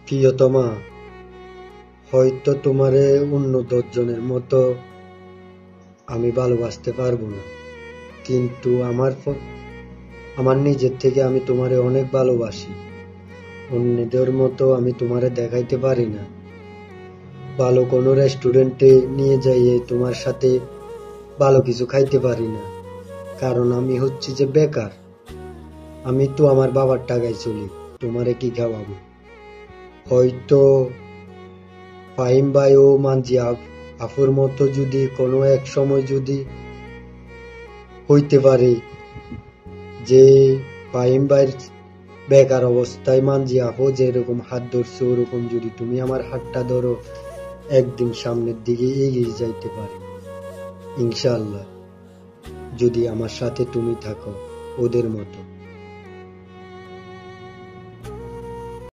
প্রিয়তমা, হয়তো তোমারে অন্য 10 জনের মতো আমি ভালোবাসতে পারবো না, কিন্তু আমার নিজের থেকে আমি তোমারে অনেক ভালোবাসি। অন্যদের মতো আমি তোমারে দেখাইতে পারি না। ভালো কোনো রেস্টুরেন্টে নিয়ে যাইয়ে তোমার সাথে ভালো কিছু খাইতে পারি না, কারণ আমি হচ্ছি যে বেকার। আমি তো আমার বাবার টাকায় চলি, তোমারে কি খাওয়াবো? হয়তো ফাহিম ভাই ও মানজি আফুর মতো যদি কোনো এক সময় যদি হইতে পারে যে ফাহিম ভাইয়ের বেকার অবস্থায় মানজি আপু যেরকম হাত ধরছে ওরকম যদি তুমি আমার হাতটা ধরো, একদিন সামনের দিকে এগিয়ে যাইতে পারি ইনশাআল্লাহ, যদি আমার সাথে তুমি থাকো ওদের মতো।